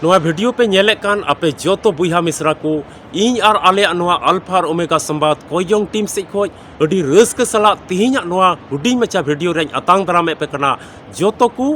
नोआ वीडियो पे नेले कान आपे जोतो बुहा मिश्रा को इन आर आले नोआ अल्फा और ओमेगा संवाद कोयजोंग टीम से खोज अडी रस्क सला तिहिना नोआ हुडी मचा वीडियो रें अतांग दाराम पे कना जोतो को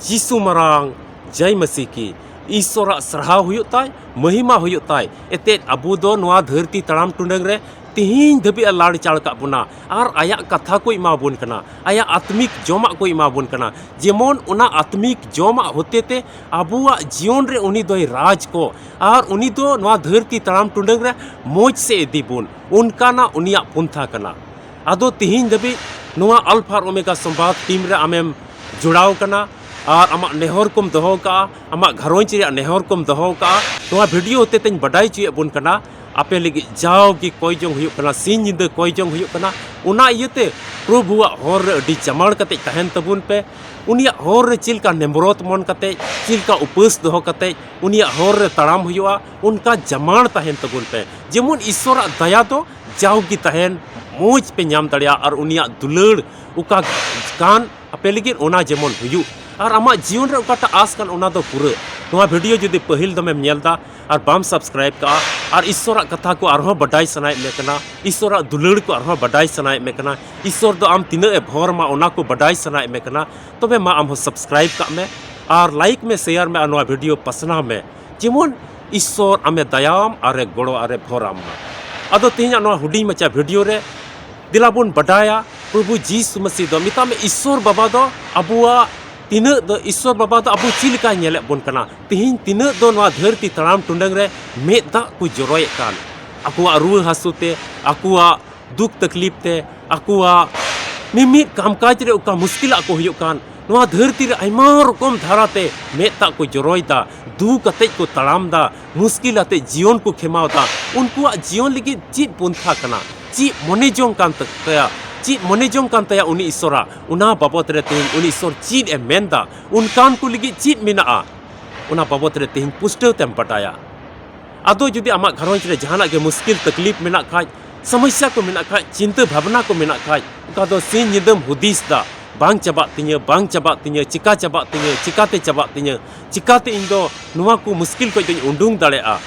जीसु मरांग जय मसीह की ईश्वर सराहाव हुयुक ताय महिमा हुयुक ताय एते अबु दो नोआ धरती तड़ाम टुंडंग रे तिहिन धबी लाड़ चाड़ का बुना और आया कथा को इमाबुन कना आया आत्मिक जोमा को इमाबुन कना जेमन उना आत्मिक जोमा होते ते अबुआ जीवन रे उनी दोय राज को और उनी दो नोआ धरती तड़ाम टुंडंग रे मोज से इदीबुन उनका ना उनिया पुंथा कना आदो तिहिन धबी नोआ अल्फा ओमेगा संवाद टीम रे आमेम जुड़ाव कना और आमा नेहर कोम दहो का आमा घरोंच रे नेहर कोम दहो का नोआ वीडियो होते तेन बडाई चुए बुन कना आपे लगी जाओ कि कोयजोंग हुयुक कना सिन निंदा कोयजोंग हुयुक कना उना इयते प्रभुआ होर अडी जमाड़ कते तहन तबुन पे उनिया होर रे चिलका नेमरोत मन कते चिलका उपास दहो कते उनिया होर रे तड़ाम हुयुआ उनका जमाड़ तहन तबुन पे जेमन ईश्वरा दया दो जाओ की तहन मोज पे नाम दड़िया और उनिया दुलड़ उका कान आपे लगी ओना जेमन हुयुक और आमा जीवन रे उकाटा आस कान ओना दो पूरा नोआ वीडियो जुदी पहिल दमेम नेलदा और बाम सब्सक्राइब का और ईश्वर कथा को आरहों बडाई सनाय में कना ईश्वर दुलड़ को आरहों बडाई सनाय में कना ईश्वर दो आम तीन भोर मा ओना को बडाई सनाय में कना तबे मा आम सब्सक्राइब का में और लाइक में शेयर में नोआ वीडियो पसना में जेमन ईश्वर आमे दयाम आरे गोड़ो आरे भोराम अदो तिहिना नोआ हुडी मचा वीडियो रे दिलाबुन बडाया प्रभु जीसु मसीह दो मिता में ईश्वर बाबा दो अबुआ तीन दो ईश्वर बाबा दो अबु चिलका नेले बन कना तिहिन तीन दो नोआ धरती तड़ाम टुंडंग रे मेद दा को जरोय कान अकुआ रुआ हासुते अकुआ दुख तकलीफ ते अकुआ मिमित कामकाज रे उका मुश्किल को हुयुक कान नोआ धरती रे आयमा रकम धाराते मेद दा को जरोय दा दु कते को तड़ाम दा मुश्किल आते जीवन को खेमाव दा उनकुआ जीवन लगी ची पुंथा कना ची मने जोंग कान तकया ची मने जोंग कान तया उनी ईश्वरा उना बाबत रे तेहिन उनी ईश्वर चीज ए मेंदा उनकान को लगी चीज मेना उना बाबत रे तेहिन पुष्टव तेम बटाया आदो जुदी आमा घरोंच रे जहाना के मुश्किल तकलीफ मेना खाज समस्या को मेना खाज चिंता भावना को मेना खाज उका दो सिन निदम हुदीस दा बांग चबा तिnya चिका चबा तिnya चिकाते चबा तिnya चिकाते इन दो नुआ को मुश्किल को दिन उंडुंग दाड़ेआ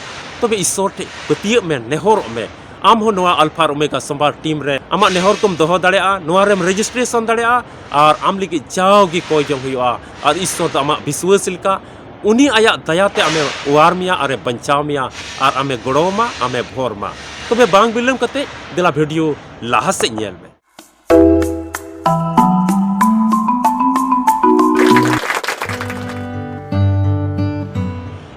तबे ईश्वर ठे पतिय में नेहर में आम हो नोआ अल्फा ओमेगा संवाद टीम रे आमा नेहर कोम दोहो दाड़ेआ नोआ रेम रजिस्ट्रेशन दाड़ेआ और आम लगी जाओगी कोई जम हुआ और ईश्वर तो आमा विश्वास लिका उनी आया दयाते आमे उवार मिया अरे बंचाव मिया और आमे गड़ोमा आमे भोरमा तबे बांग बिलम कते दिला वीडियो लाहा से नेल में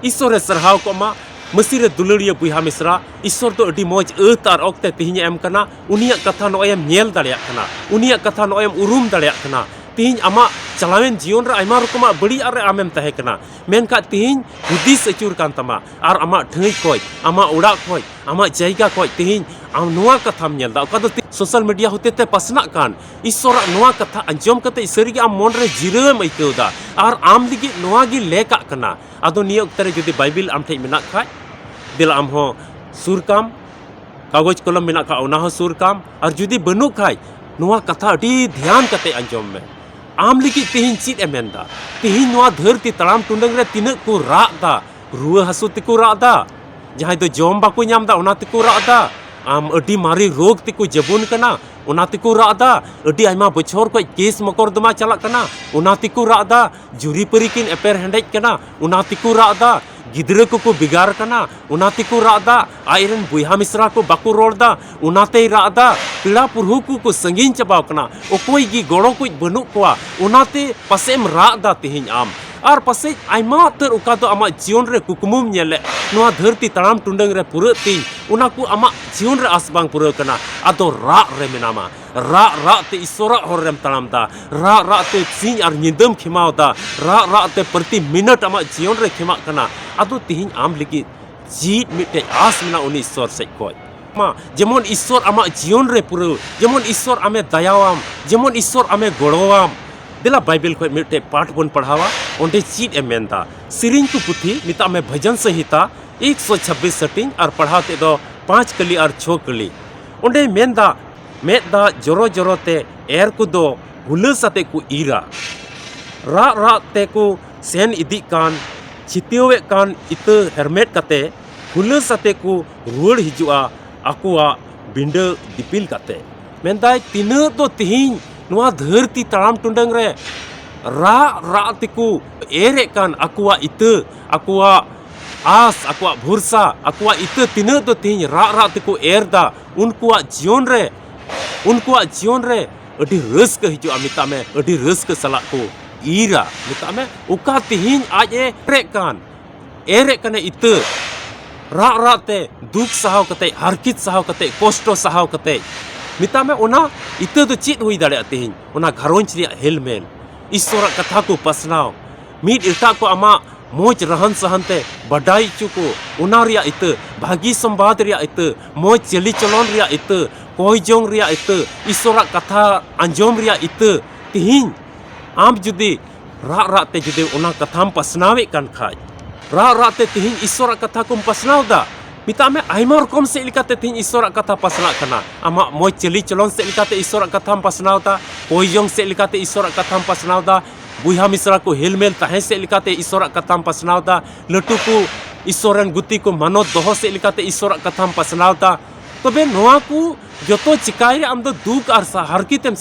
ईश्वर सरहाव को मा मसीरे दुलड़िया बुहा मिश्रा ईश्वर तो अडी मौज अत और ओक्ते तिहिन एम कना उनिया कथा नोयम नेल दाड़िया कना उनिया कथा नोयम उरुम दाड़िया कना तिहिन आमा चलावेन जीवन रे आयमा रकमा बड़ी आरे आमेम तहे कना मेनका तिहिन हुदिस अचुर कान तमा और आमा ढई खोय आमा उड़ा खोय आमा जायगा खोय तिहिन आम नोआ कथाम नेलदा ओका दो सोशल मीडिया होते ते पसना कान ईश्वर नोआ कथा अंजम कते सरीगे आम मन रे जिराम आइकौदा और आम लगी नोआ गी लेका कना आदो निया उक्तरे जुदी बाइबिल आम ठे मेना खाय दिल आम हो सुरकाम कागज कलम मेना खा ओना हो सुरकाम और जुदी बनु खाय नोआ कथा अडी ध्यान कते अंजम में आम लगी तिहिन चीज एमेंदा तिहिन नोआ धरती तड़ाम टुंडंग रे तिनक को राग दा रुआ हसु तिको राग दा जहां दो जम बाको नाम दा ओना तिको राग दा आम अडी मारी रोग तिको जबुन कना ओना तिको राग दा अडी आयमा बछोर को केस मकरदमा चला कना ओना तिको राग दा जुरी परी किन एपेर हेंडेज कना ओना तिको राग दा गिद्रे को बिगार कना उनाते को रादा आयरन बुहा मिश्रा को बाको रोड़ा उनाते रादा पीड़ा पुरहु को संगीन चबाव कना ओकोई गी गड़ो को बनू कोआ उनाते पसेम रादा तिहिन आम और पसे आयमा तर उका दो आमा जीवन रे कुकुमुम नेले नोआ धरती तड़ाम टुंडंग रे पुरा तिन उना को आमा जीवन रे आसबांग पुरा कना आदो रा रे मेनामा रा ते ईश्वरा होर रेम तड़ाम दा रा ते सिंह और निदम खिमाव दा रा ते प्रति मिनट आमा जीवन रे खिमा कना आदो तिहिन आम लगी जीत मिटे आस मिना उनी ईश्वर से कोय मा जेमन ईश्वर आमा जीवन रे पुरा जेमन ईश्वर आमे दयावाम जेमन ईश्वर आमे गड़ोवाम दिला बाइबिल को मिटे पाठ बन पढ़ावा ओंडे चीज एमेंदा सिरिंग को पुथी मिता में भजन संहिता 126 सेटिंग और पढ़ाते दो 5 कली और 6 कली ओंडे मेंदा मेदा जोरो जोरो ते एर को दो हुलसाते को ईरा रा ते को सेन इदी कान छितियोवे कान इता हेरमेट कते हुलस आते को रुआड़ हिजुआ आकुआ बिंडा दिपिल कते मेनदाय तिना तो तिहिं नुआ धरती तड़ाम टुंडंग रे रा रा तिकु एरे कान आकुआ इता आकुआ आस आकुआ भरसा आकुआ इता तिना तो तिहिं रा रा तिकु एरदा उनकुआ जीवन रे अडी रस्क हिजुआ मिता में अडी रस्क सला को ईरा मिता में उका तिहिं आज एरे कान इता रा रा ते दुख सहाव कते हरकित सहाव कते कष्ट सहाव कते मिता में ओना इता तो चेत हुई दाड़े तिहिं ओना घरोंज रिया हेलमेल ईश्वर कथा को पसनाव मीट इटा को आमा मोज रहन सहन ते बडाई चुको ओना रिया इता भागी संवाद रिया इता मोज चली चलन रिया इता कोई जोंग रिया इता ईश्वर कथा अंजोम रिया इता तिहिं आम जुदी रा रा ते जुदी ओना कथाम पसनावे कान खाज रा रा ते तिहिं ईश्वर कथा को पसनाव दा मिता में आयमा रकम से लिकाते तिहिं ईश्वर कथा पसना कना आमा मोज चली चलन से लिकाते ईश्वर कथाम पसनाव दा कोई जोंग से लिकाते ईश्वर कथाम पसनाव दा बुहा मिश्रा को हेलमेल ताहे से लिकाते ईश्वर कथाम पसनाव दा लटू को ईश्वरन गुती को मानत दोहो से लिकाते ईश्वर कथाम पसनाव दा तबे नोआ को जतो चिकाय रे आम दो दुख आर हरकितेम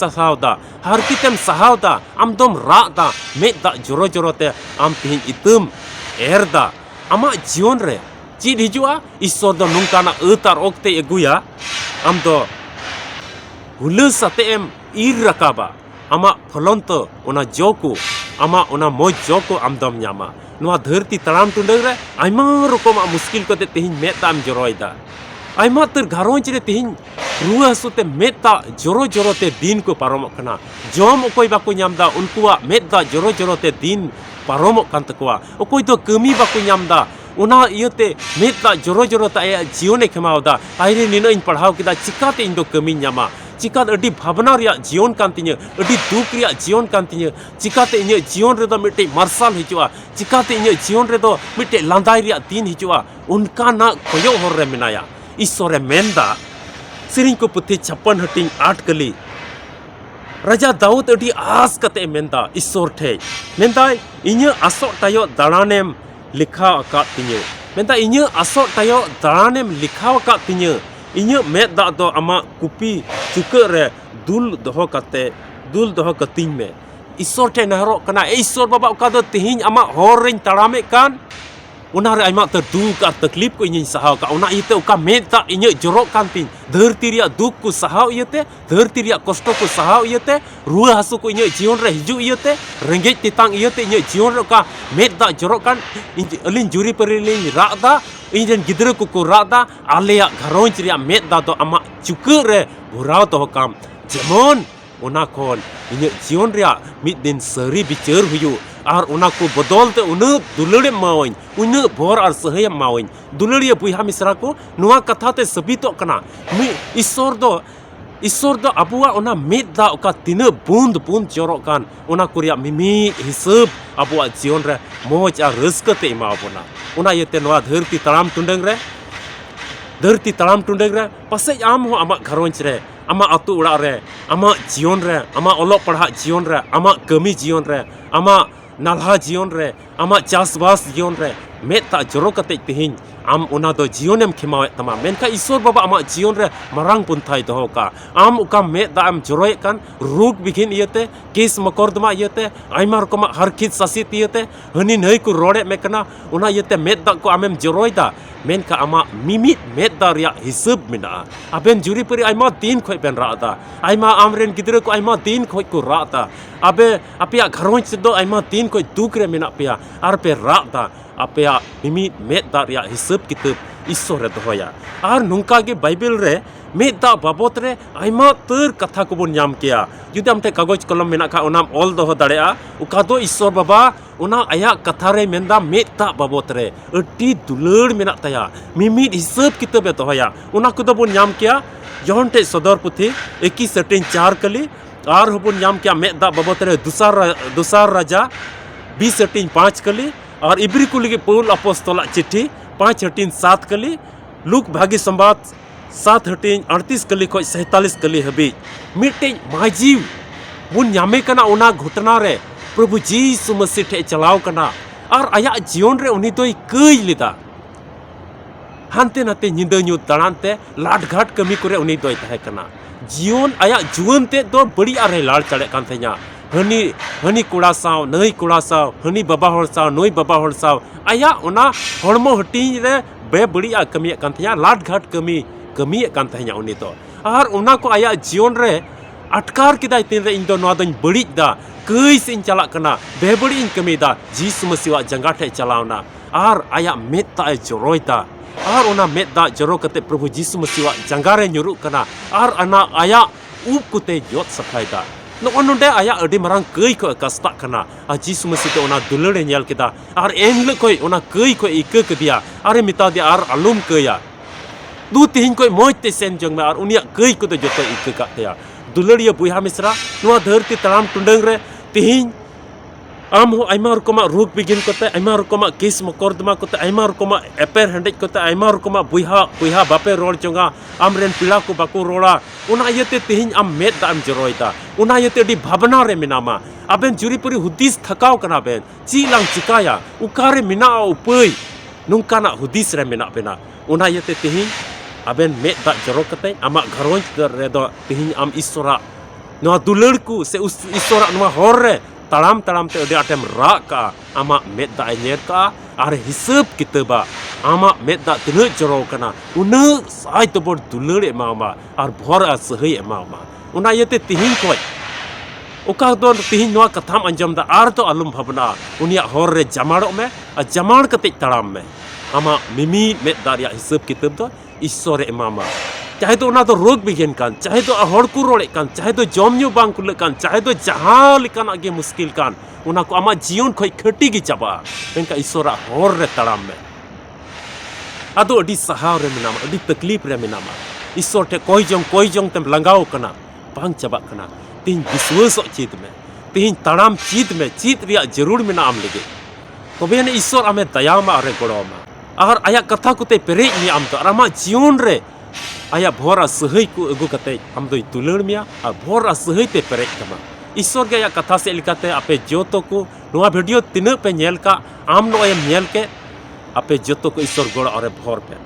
सहाव दा आम दोम रा दा मेद दा जोरो जोरो ते आम तिहिं इतम एरदा आमा जीवन रे चीज हिजुआ ईश्वर दो नुंकाना अतार ओक्ते एगुया आम दो हुलस आते एम ईर रकाबा आमा फलंत ओना जोको आमा ओना मोज जोको आम दम न्यामा नुआ धरती तड़ाम टुंडंग रे आयमा रकम मुश्किल कते तिहिं मेद दाम जोरोयदा आयमा तर घरोंज रे तिहिं रुआ हसुते मेद दा जोरो जोरो ते दिन को पारमोग कना जम ओकोय बाको न्यामदा उनकुआ मेद दा जोरो जोरो ते दिन पारमोग कान तकुआ ओकोय दो कमी बाको न्यामदा ओना इयते मेद दा जोरो जोरो ते आया जीवने खेमावदा आइरे निना इन पढ़ाव किदा चिकाते इन दो कमी न्यामा चिकात अडी भावना रिया जीवन कान तिnya अडी दुख रिया जीवन कान तिnya चिकाते इnya जीवन रे दो मिटे मार्शल हिजुआ चिकाते इnya जीवन रे दो मिटे लांदाई रिया दिन हिजुआ उनका ना कोयो होर रे मिनाया ईश्वर मेंदा सिरिंग को पुथी 56 हटिंग 8 कली राजा दाऊद अडी आस कते मेंदा ईश्वर ठे मेंदा इnya असो तायो दालानेम लिखा अका तिnya मेंदा इnya असो तायो दालानेम लिखा अका तिnya इnya मेद दा दो आमा कुपी चुका रे दुल दोहो कतिंग में ईश्वर ठे नहरो कना ईश्वर बाबा उका दो तिहिं आमा होर रेन तड़ामे कान उना रे आयमा तर दुख आर तकलीफ को इᱧ सहाव का उना इते उका मेद दा इᱧ जोरो कान तिन धरती रिया दुख को सहाव इते धरती रिया कष्ट को सहाव इते रुआ हासु को इᱧ जीवन रे हिजु इते रेंगेज तितांग इते इᱧ जीवन रे का मेद दा जोरो कान अलिन जुरी परिलिन रादा इन जन गिद्र को रादा आलेया घरोंज रिया मेद दा दो आमा चुका रे भुराव तो काम जेमन उना खोल इन जीवन रिया मिद दिन सरी बिचार हुयु आर उना को बदलते उन दुलड़े मावइन उन भोर आर सहय मावइन दुलड़िया बुहा मिश्रा को नुआ कथाते सबितो कना मी ईश्वर दो अबुआ उना मेद दा उका तिना बूंद बूंद जोरो कान उना कुरिया मिमी हिसाब अबुआ जीवन रे मोज आर रस्कते इमाबोना उना येते नुआ धरती तड़ाम टुंडंग रे पासे आम हो आमा घरोंज रे आमा अतु उड़ा रे आमा जीवन रे आमा ओलो पढ़ा जीवन रे आमा कमी जीवन रे आमा नालहा जीवन रे आमा चासबास जीवन रे मेद ता जोरो कते तिहिं आम उना दो जीवनेम खेमावे तमा मेनका ईश्वर बाबा आमा जीवन रे मरांग पुंथाई दोहो का आम उका मेद दा आम जोरोय कान रोग बिघिन इयते केस मकरदमा इयते आयमा रकम हरखित ससित इयते हनी नई को रोड़े में कना उना इयते मेद दा को आमेम जोरोय दा मेनका आमा मिमित मेद दा रिया हिसाब मिना आबेन जुरी परी आयमा दिन खोय बेन रादा आयमा आमरेन गिद्र को आयमा दिन खोय को रादा अबे अपिया घरोंज दो आयमा दिन खोय दुख रे मिना पिया आर पे रादा अपया मिमित मेद दा रिया हिसाब किताब ईश्वर रे दोहोया आर नुंका गे बाइबल रे मेद दा बाबत रे आयमा तर कथा को बोन नाम किया जुदि हमते कागज कलम मेना खा ओनाम ऑल दोहो दाड़ेया उका दो ईश्वर बाबा उना आया कथा रे मेंदा मेद दा बाबत रे अड्डी दुलड़ मेना ताया मिमित हिसाब किताब ए दोहोया उना को दो बोन नाम किया जोहन टे सदर पुथी 21:4 कली आर होबोन नाम किया मेद दा बाबत रे दुसार राजा 20:5 कली और इब्री को लगे पौल अपोस्तला चिट्ठी 5:7 कली लुक भागी संवाद 7:38 कली खो 47 कली हबी मिटे माजीव बुन यामे कना उना घटना रे प्रभु जीसु मसीह ठे चलाव कना Ar ayak jion re uni doi kei lida. Hante nate nyinda nyu tanante ladghat kami kore uni doi tahe kana. Jion ayak juan te do beri are lad chale kan thenya. Hani kura saw, nei kura saw, hani baba hor saw, noi baba hor saw. Ayak ona hormo hati re be beri a kami kan thenya ladghat kami kan thenya uni to. Ar ona ko ayak jion re atkar kidai tin re indo noa doñ beri da. Kei sin chalak kana be beri in kami da. Jisu Masiwa jangate chalawna. Ar ayak meta e joroi da. Ar ona met da joro kate Prabhu Jisu Masiwa janggare nyuruk kana. Ar ana ayak up kute jot sapai da. No ononde ayak adi marang kei ko kastak kana. Jisu Masiwa te ona dulare nyal kita. Ar enle koi ona kei ko ike ke dia. Are mita dia ar alum keya. Du tihin koi moj te sen jong me ar unia kei ko te joto ike ka te ya. Dulariya buiha misra noa dharti talam tundang re tihin am ho aima rokoma ruk bigin kote aima rokoma kes mokordma kote aima rokoma eper handek kote aima rokoma buiha bape rol chonga amren pila ko baku rola una yete tihin am met da am joroita una yete di bhabana re minama aben juri puri hudis thakau kana ben chi lang chikaya ukare mina upai nungkana hudis re mina bena una yete tihin aben met da jorok kate ama gharonj redo tihin am isora noa dularku se isora noa horre talam te ode atem raka ama met da nyer ka are hisab kita ba ama met da tene jorok kana una sai to bor dular emama ar bhor a sahi emama una yete tihin koi oka don tihin noa katham anjam da ar to alum bhabna unia horre jamaro me a jamar kate talam me ama mimi met da ya hisab kitab do Isore emama. Chahe to ona to rog bigen kan, chahe to hor ku role kan, chahe to jom nyu bang kul kan, chahe to jaha likan age muskil kan. Ona ko ama jion khoi khati gi chaba. Enka isora hor re taram me. Ado adi sahau re menama, adi taklif re menama. Isor te koi jong tem langau kana, bang chaba kana. Tin biswas chit me. Tin taram chit me, chit riya jarur menam lege. Tobe ne isor ame dayama are goroma. Agar ayak kata ku te perej ni am to arama jion re ayak bhora sahai ku agu kate am doi tular mia a bhora sahai te perej kama isor ge ayak katha se likate ape joto ku noa video tina pe nyel ka am no em nyel ke ape joto ku isor gora are bhor pe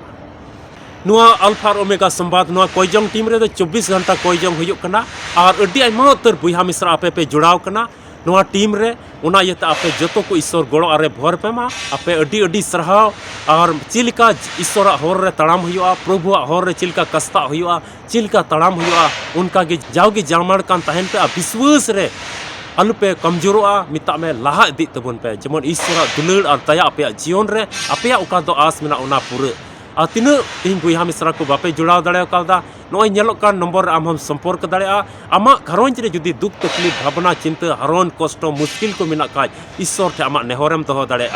noa alpha omega sambad noa koijong team re 24 घंटा koijong huyuk kana ar adi aima utar buiha misra ape pe judaw kana noa team re una yete ape joto ko isor goro are bhor pe ma ape adi sarhaw ar chilika isora hor re taram huyua prabhu hor re chilika kasta huyua chilika taram huyua unka ge jawgi jamar kan tahen pe biswas re alupe kamjoro a mita me laha di tabun pe jemon isora dulur ar taya ape jion re ape uka do as mena una pura atina tin buiha misra ko bape judaw dare kalda noi nyelok kan nomor am sampor ke dare ama gharonj re judi duk taklif bhabna cinta haron kosto muskil ko mena kaj isor te ama nehorem doho dare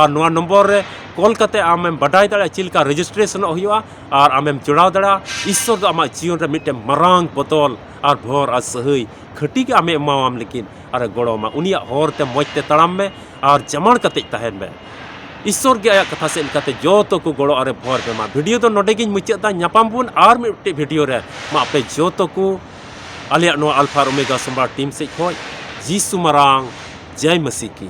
ar noa nomor re kol kate amem badai dare chilka registration huyua ar amem judaw dare isor do ama jion re mite marang botol ar bhor a sahai khati ke ame mawam lekin ar goroma unia hor te moj te taram me ar jaman kate tahen me Isor ge ayak katha se likate joto ko goro are bhor pe ma video do node gi mucha da nyapam bun ar mite video re ma ape joto ko alia no alpha omega samba team se khoi Jisu marang jai masiki